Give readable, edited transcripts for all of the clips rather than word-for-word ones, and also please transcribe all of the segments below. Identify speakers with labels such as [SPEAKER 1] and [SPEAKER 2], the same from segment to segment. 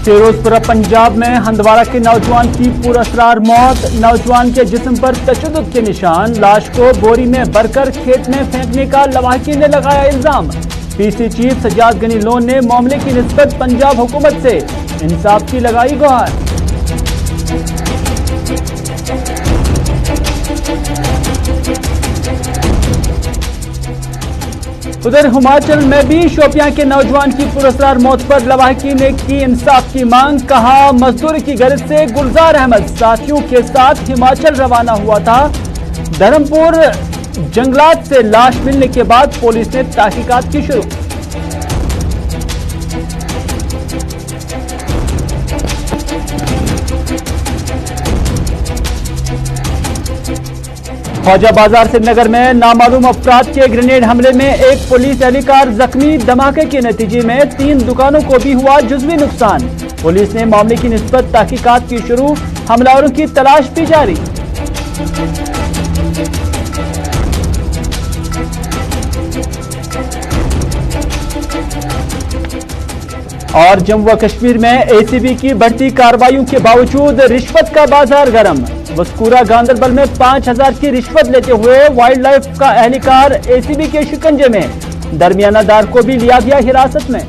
[SPEAKER 1] फिरोजपुर पंजाब में हंदवाड़ा के नौजवान की पुरअसरार मौत। नौजवान के जिस्म पर तशद्दुद के निशान। लाश को बोरी में भरकर खेत में फेंकने का लवाहकी ने लगाया इल्जाम। पीसी चीफ सजाद गनी लोन ने मामले की निस्बत पंजाब हुकूमत से इंसाफ की लगाई गुहार। उधर हिमाचल में भी शोपियां के नौजवान की पुरअसरार मौत पर लवाहकी ने की इंसाफ की मांग। कहा, मजदूरी की गर्ज से गुलजार अहमद साथियों के साथ हिमाचल रवाना हुआ था। धर्मपुर जंगलात से लाश मिलने के बाद पुलिस ने तहकीकात की शुरू। ख्वाजा बाजार श्रीनगर में नामालूम अफराद के ग्रेनेड हमले में एक पुलिस एहलकार जख्मी। धमाके के नतीजे में 3 दुकानों को भी हुआ जुज़वी नुकसान। पुलिस ने मामले की निस्बत तहकीकात की शुरू। हमलावरों की तलाश भी जारी। और जम्मू व कश्मीर में एसीबी की बढ़ती कार्रवाइयों के बावजूद रिश्वत का बाजार गर्म। वस्कूरा गांदरबल में 5000 की रिश्वत लेते हुए वाइल्ड लाइफ का एहलकार एसीबी के शिकंजे में। दरमियानादार को भी लिया गया हिरासत में।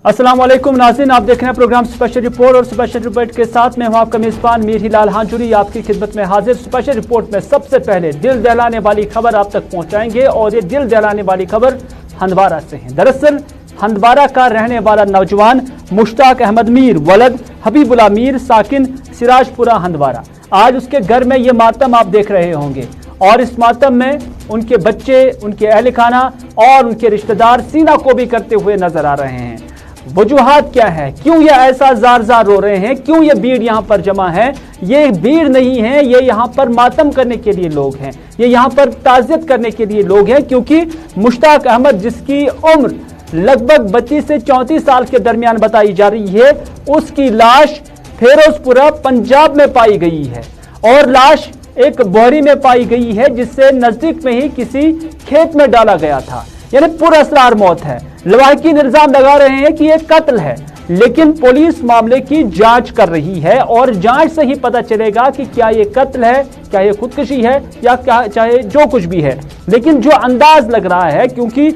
[SPEAKER 1] अस्सलाम वालेकुम नाज़रीन, आप देख रहे हैं प्रोग्राम स्पेशल रिपोर्ट और स्पेशल रिपोर्ट के साथ मैं हूं आपका मेजबान मीर हिलाल हांजुरी आपकी खिदमत में हाजिर। स्पेशल रिपोर्ट में सबसे पहले दिल दहलाने वाली खबर आप तक पहुंचाएंगे और ये दिल दहलाने वाली खबर हंदवाड़ा से है। दरअसल हंदवाड़ा का रहने वाला नौजवान मुश्ताक अहमद मीर वलद हबीबुल्लाह मीर साकिन सिराजपुरा हंदवाड़ा, आज उसके घर में ये मातम आप देख रहे होंगे और इस मातम में उनके बच्चे, उनके अहल खाना और उनके रिश्तेदार सीना को भी करते हुए नजर आ रहे हैं। वजूहात क्या है, क्यों ये ऐसा जार जार रो रहे हैं, क्यों ये भीड़ यहाँ पर जमा है? ये भीड़ नहीं है, ये यहाँ पर मातम करने के लिए लोग हैं, ये यहाँ पर ताज़ियत करने के लिए लोग हैं, क्योंकि मुश्ताक अहमद जिसकी उम्र लगभग 32 से 34 साल के दरमियान बताई जा रही है, उसकी लाश फिरोजपुरा पंजाब में पाई गई है और लाश एक बोरी में पाई गई है जिससे नजदीक में ही किसी खेत में डाला गया था, यानी पुरअसरार मौत है। लवाहकीन इल्जाम लगा रहे हैं कि यह कत्ल है, लेकिन पुलिस मामले की जांच कर रही है और जांच से ही पता चलेगा कि क्या ये कत्ल है, क्या ये खुदकुशी है या क्या चाहे जो कुछ भी है। लेकिन जो अंदाज लग रहा है, क्योंकि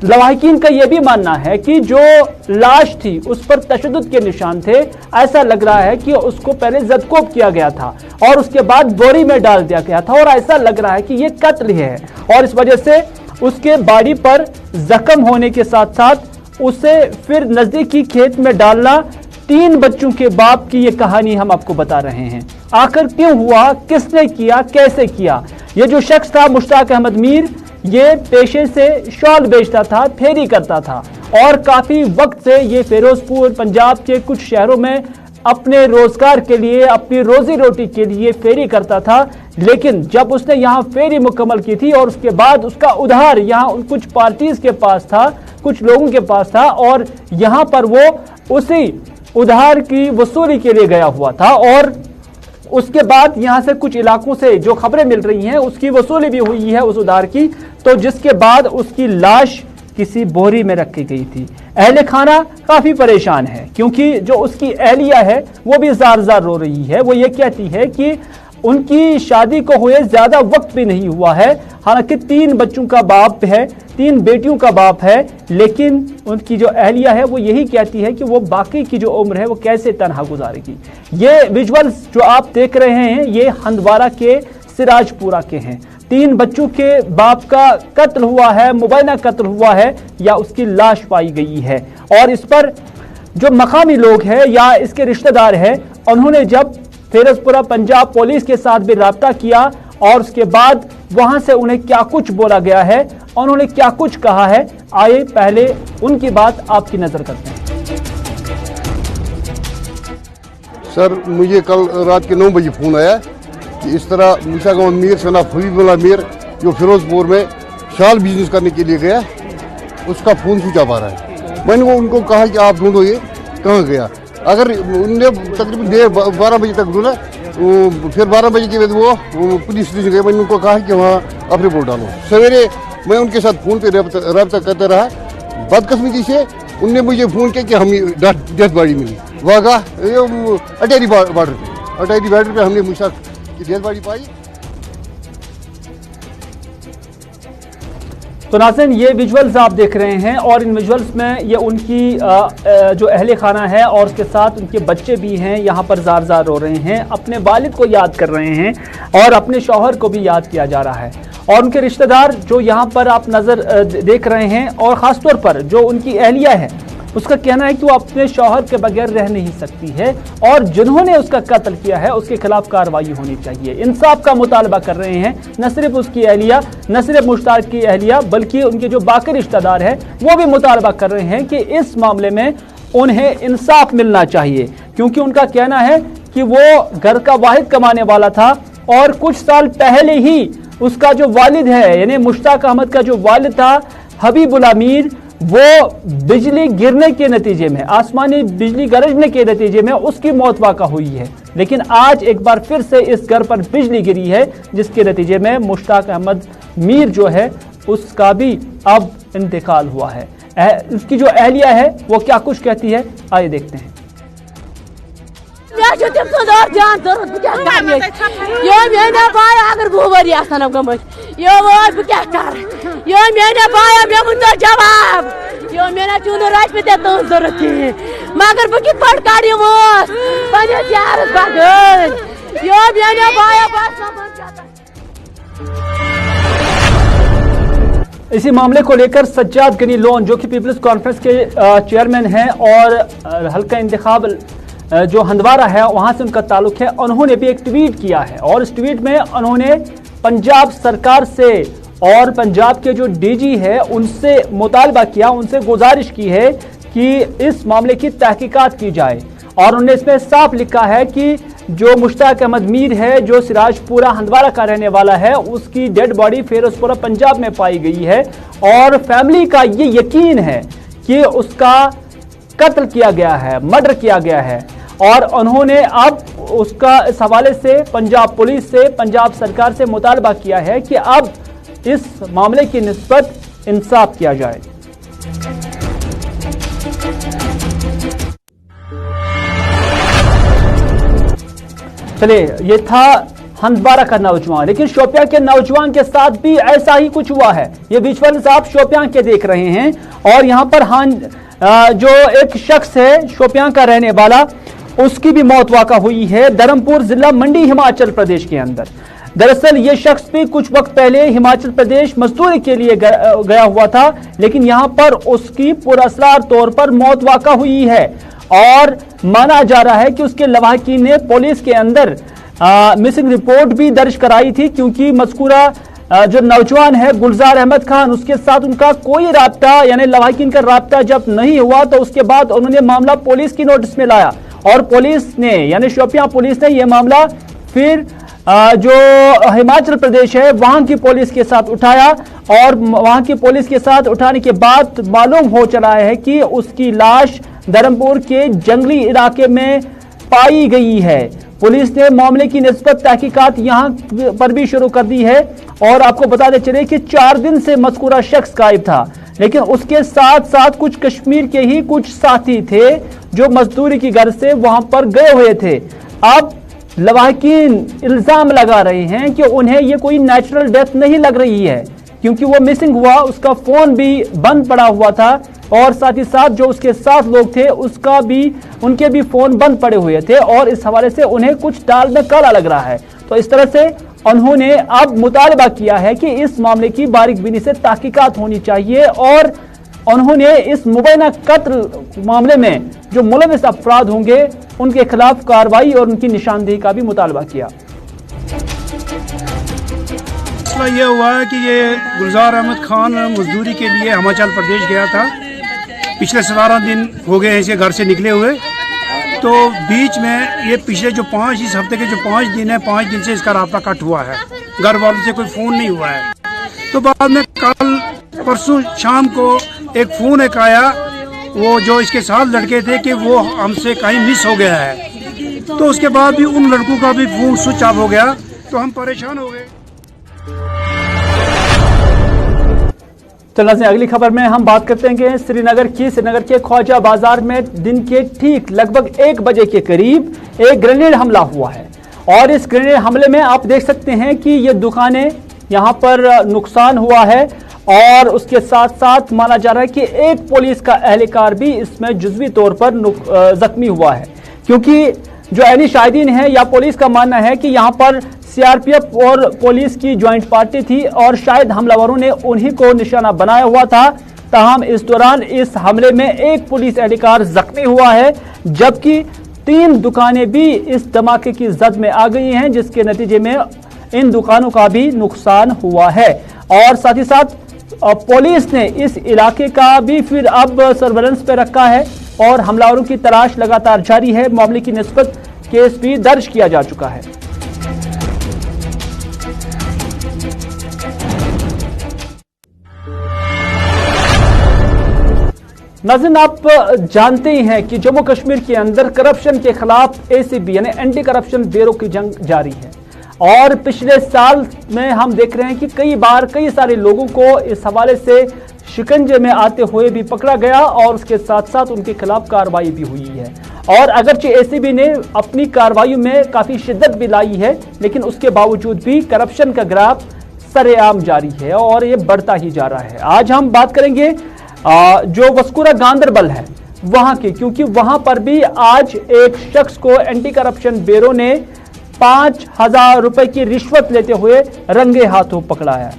[SPEAKER 1] लवाहकीन का यह भी मानना है कि जो लाश थी उस पर तशद्दुद के निशान थे, ऐसा लग रहा है कि उसको पहले जदकोब किया गया था और उसके बाद बोरी में डाल दिया गया था और ऐसा लग रहा है कि यह कत्ल है और इस वजह से उसके बॉडी पर जख्म होने के साथ साथ उसे फिर नजदीकी खेत में डालना। 3 बच्चों के बाप की ये कहानी हम आपको बता रहे हैं। आखिर क्यों हुआ, किसने किया, कैसे किया? ये जो शख्स था मुश्ताक अहमद मीर, ये पेशे से शॉल बेचता था, फेरी करता था और काफी वक्त से ये फिरोजपुर पंजाब के कुछ शहरों में अपने रोजगार के लिए, अपनी रोजी रोटी के लिए फेरी करता था। लेकिन जब उसने यहाँ फेरी मुकम्मल की थी और उसके बाद उसका उधार यहाँ कुछ पार्टीज के पास था, कुछ लोगों के पास था और यहाँ पर वो उसी उधार की वसूली के लिए गया हुआ था और उसके बाद यहाँ से कुछ इलाकों से जो खबरें मिल रही हैं उसकी वसूली भी हुई है उस उधार की, तो जिसके बाद उसकी लाश किसी बोरी में रखी गई थी। अहले खाना काफी परेशान है क्योंकि जो उसकी अहलिया है वो भी जार जार रो रही है। वो ये कहती है कि उनकी शादी को हुए ज्यादा वक्त भी नहीं हुआ है, हालांकि 3 बच्चों का बाप है, 3 बेटियों का बाप है, लेकिन उनकी जो अहलिया है वो यही कहती है कि वो बाकी की जो उम्र है वो कैसे तनहा गुजारेगी। ये विजुअल्स जो आप देख रहे हैं ये हंदवाड़ा के सिराजपुरा के हैं। 3 बच्चों के बाप का कत्ल हुआ है, मुबैना कत्ल हुआ है या उसकी लाश पाई गई है और इस पर जो मकामी लोग हैं या इसके रिश्तेदार हैं, उन्होंने जब फिरोजपुरा पंजाब पुलिस के साथ भी राब्ता किया और उसके बाद वहां से उन्हें क्या कुछ बोला गया है, उन्होंने क्या कुछ कहा है, आइए पहले उनकी बात आपकी नजर करते हैं।
[SPEAKER 2] सर, मुझे कल रात के 9 बजे फोन आया कि इस तरह मुश्ताक अहमद मीर सना हबीबुल्लाह मीर जो फिरोजपुर में शाल बिजनेस करने के लिए गया, उसका फोन स्विच ऑफ आ रहा है। मैंने उनको कहा कि आप ढूंढो ये कहाँ गया। अगर उनने तकरीबन 12 बजे तक ढूंढा फिर 12 बजे के बाद वो पुलिस स्टेशन गए। मैंने उनको कहा कि वहाँ आप रिपोर्ट डालो। सवेरे मैं उनके साथ फ़ोन पे रब्ता करते रहा। बदकिस्मती से उनने मुझे फ़ोन किया कि हमें डेथ बॉडी मिली वागा अटैरी बॉर्डर पे। अटैरी बॉर्डर पे हमने मूसा की डेथ बॉडी पाई।
[SPEAKER 1] तो नाज़रीन, ये विजुअल्स आप देख रहे हैं और इन विजुअल्स में ये उनकी जो अहले खाना है और उसके साथ उनके बच्चे भी हैं, यहाँ पर जार जार रो रहे हैं, अपने वालिद को याद कर रहे हैं और अपने शौहर को भी याद किया जा रहा है। और उनके रिश्तेदार जो यहाँ पर आप नज़र देख रहे हैं और ख़ास तौर पर जो उनकी अहलिया है, उसका कहना है कि वो अपने शौहर के बगैर रह नहीं सकती है और जिन्होंने उसका कत्ल किया है उसके खिलाफ कार्रवाई होनी चाहिए। इंसाफ का मुतालबा कर रहे हैं न सिर्फ उसकी अहलिया, न सिर्फ मुश्ताक की अहलिया, बल्कि उनके जो बाकी रिश्तेदार हैं वो भी मुतालबा कर रहे हैं कि इस मामले में उन्हें इंसाफ मिलना चाहिए, क्योंकि उनका कहना है कि वो घर का वाहिद कमाने वाला था और कुछ साल पहले ही उसका जो वालिद है यानी मुश्ताक अहमद का जो वालिद था हबीबुल अमीर, वो बिजली गिरने के नतीजे में, आसमानी बिजली गरजने के नतीजे में उसकी मौत वाक़ा हुई है। लेकिन आज एक बार फिर से इस घर पर बिजली गिरी है जिसके नतीजे में मुश्ताक अहमद मीर जो है उसका भी अब इंतकाल हुआ है। उसकी जो अहलिया है वो क्या कुछ कहती है, आइए देखते हैं।
[SPEAKER 3] मगर बह कित पट काड़ी पन्निस यारस बगल
[SPEAKER 1] इसी मामले को लेकर सज्जाद गनी लोन जो कि पीपल्स कॉन्फ्रेंस के चेयरमैन हैं और हल्का इंतखाब जो हंदवारा है वहां से उनका ताल्लुक है, उन्होंने भी एक ट्वीट किया है और इस ट्वीट में उन्होंने पंजाब सरकार से और पंजाब के जो डीजी है उनसे मुतालबा किया, उनसे गुजारिश की है कि इस मामले की तहकीकात की जाए। और उन्होंने इसमें साफ लिखा है कि जो मुश्ताक अहमद मीर है जो सिराजपुरा हंदवारा का रहने वाला है, उसकी डेड बॉडी फिरोजपुरा पंजाब में पाई गई है और फैमिली का ये यकीन है कि उसका कत्ल किया गया है, मर्डर किया गया है। और उन्होंने अब उसका इस हवाले से पंजाब पुलिस से, पंजाब सरकार से मुतालबा किया है कि अब इस मामले की निस्बत इंसाफ किया जाए। चलिए, ये था हंदवारा का नौजवान, लेकिन शोपियां के नौजवान के साथ भी ऐसा ही कुछ हुआ है। ये विजुअल्स आप शोपियां के देख रहे हैं और यहाँ पर जो एक शख्स है शोपियां का रहने वाला, उसकी भी मौत वाक़ा हुई है धर्मपुर जिला मंडी हिमाचल प्रदेश के अंदर। दरअसल ये शख्स भी कुछ वक्त पहले हिमाचल प्रदेश मजदूरी के लिए गया हुआ था, लेकिन यहाँ पर उसकी पुरअसरार तौर पर मौत वाक़ा हुई है और माना जा रहा है कि उसके लवाहकीन ने पुलिस के अंदर मिसिंग रिपोर्ट भी दर्ज कराई थी, क्योंकि मज़कूरा जो नौजवान है गुलजार अहमद खान, उसके साथ उनका कोई राब्ता यानी लवाहकीन का राब्ता जब नहीं हुआ तो उसके बाद उन्होंने मामला पुलिस की नोटिस में लाया और पुलिस ने यानी शोपियां पुलिस ने यह मामला फिर जो हिमाचल प्रदेश है वहां की पुलिस के साथ उठाया और वहां की पुलिस के साथ उठाने के बाद मालूम हो चला है कि उसकी लाश धर्मपुर के जंगली इलाके में पाई गई है। पुलिस ने मामले की निस्बत तहकीकात यहां पर भी शुरू कर दी है और आपको बताते चले कि 4 दिन से मज़कूरा शख्स गायब था, लेकिन उसके साथ साथ कुछ कश्मीर के ही कुछ साथी थे जो मजदूरी की गर्ज से वहां पर गए हुए थे। अब लवाहकीन इल्जाम लगा रहे हैं कि उन्हें ये कोई नेचुरल डेथ नहीं लग रही है, क्योंकि वो मिसिंग हुआ, उसका फोन भी बंद पड़ा हुआ था और साथ ही साथ जो उसके साथ लोग थे उसका भी उनके भी फोन बंद पड़े हुए थे और इस हवाले से उन्हें कुछ दाल में काला लग रहा है। तो इस तरह से उन्होंने अब मुतालबा किया है कि इस मामले की बारीक बीनी से तहकीकात होनी चाहिए और उन्होंने इस मुबैना कत्ल मामले में जो मुलविस अफराद होंगे उनके खिलाफ कार्रवाई और उनकी निशानदेही का भी मुतालबा किया।
[SPEAKER 4] मसला ये हुआ है कि ये गुलजार अहमद खान मजदूरी के लिए हिमाचल प्रदेश गया था। पिछले 17 दिन हो गए इसे घर से निकले हुए, तो बीच में ये पिछले जो 5 इस हफ्ते के जो 5 दिन है, 5 दिन से इसका राब्ता कट हुआ है, घर वालों से कोई फ़ोन नहीं हुआ है। तो बाद में कल परसों शाम को एक फ़ोन एक आया, वो जो इसके साथ लड़के थे कि वो हमसे कहीं मिस हो गया है। तो उसके बाद भी उन लड़कों का भी फोन स्विच ऑफ हो गया, तो हम परेशान हो गए।
[SPEAKER 1] चलना से अगली खबर में हम बात करते हैं श्रीनगर के ख्वाजा बाजार में दिन के ठीक लगभग 1 बजे के करीब एक ग्रेनेड हमला हुआ है। और इस ग्रेनेड हमले में आप देख सकते हैं कि ये दुकानें यहाँ पर नुकसान हुआ है और उसके साथ साथ माना जा रहा है कि एक पुलिस का एहलकार भी इसमें जुज़वी तौर पर जख्मी हुआ है, क्योंकि जो अहली शाहिदीन है या पुलिस का मानना है कि यहाँ पर सीआरपीएफ और पुलिस की ज्वाइंट पार्टी थी और शायद हमलावरों ने उन्हीं को निशाना बनाया हुआ था। ताहम इस दौरान इस हमले में एक पुलिस एहलकार जख्मी हुआ है, जबकि 3 दुकानें भी इस धमाके की जद में आ गई हैं, जिसके नतीजे में इन दुकानों का भी नुकसान हुआ है। और साथ ही साथ पुलिस ने इस इलाके का भी फिर अब सर्वेलेंस पे रखा है और हमलावरों की तलाश लगातार जारी है। मामले की निस्बत केस भी दर्ज किया जा चुका है। नाज़रीन, आप जानते ही हैं कि जम्मू कश्मीर के अंदर करप्शन के खिलाफ एसीबी यानी एंटी करप्शन ब्यूरो की जंग जारी है और पिछले साल में हम देख रहे हैं कि कई सारे लोगों को इस हवाले से शिकंजे में आते हुए भी पकड़ा गया और उसके साथ साथ उनके खिलाफ कार्रवाई भी हुई है। और अगरचे एसीबी ने अपनी कार्रवाई में काफ़ी शिद्दत भी लाई है, लेकिन उसके बावजूद भी करप्शन का ग्राफ सरेआम जारी है और ये बढ़ता ही जा रहा है। आज हम बात करेंगे जो वस्कुरा गांदरबल है वहां की, क्योंकि वहां पर भी आज एक शख्स को एंटी करप्शन ब्यूरो ने 5,000 रुपए की रिश्वत लेते हुए रंगे हाथों पकड़ा है।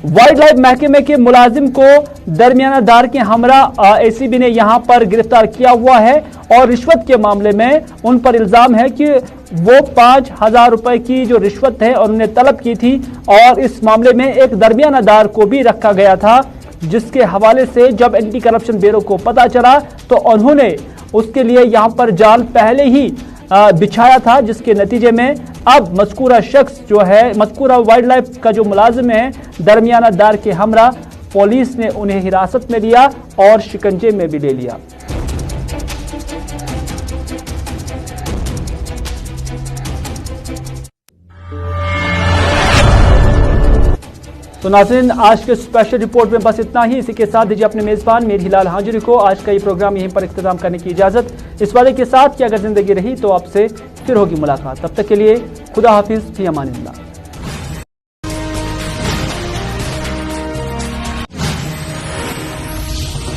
[SPEAKER 1] वाइल्ड लाइफ महकमे के मुलाजिम को दरमियाना दार के हमरा एसीबी ने यहां पर गिरफ्तार किया हुआ है और रिश्वत के मामले में उन पर इल्जाम है कि वो 5,000 रुपए की जो रिश्वत है उन्होंने तलब की थी और इस मामले में एक दरमियाना दार को भी रखा गया था, जिसके हवाले से जब एंटी करप्शन ब्यूरो को पता चला तो उन्होंने उसके लिए यहां पर जाल पहले ही बिछाया था, जिसके नतीजे में अब मज़कूरा शख्स जो है, मज़कूरा वाइल्ड लाइफ का जो मुलाजिम है दरमियाना दार के हमरा, पुलिस ने उन्हें हिरासत में लिया और शिकंजे में भी ले लिया। तो नाज़रीन, आज के स्पेशल रिपोर्ट में बस इतना ही। इसी के साथ दीजिए अपने मेज़बान मीर हिलाल हाजिरी को आज का ये प्रोग्राम यहीं पर इख्तिताम करने की इजाज़त, इस वादे के साथ कि अगर ज़िंदगी रही तो आपसे फिर होगी मुलाकात। तब तक के लिए खुदा हाफिज़, फी अमानिल्लाह।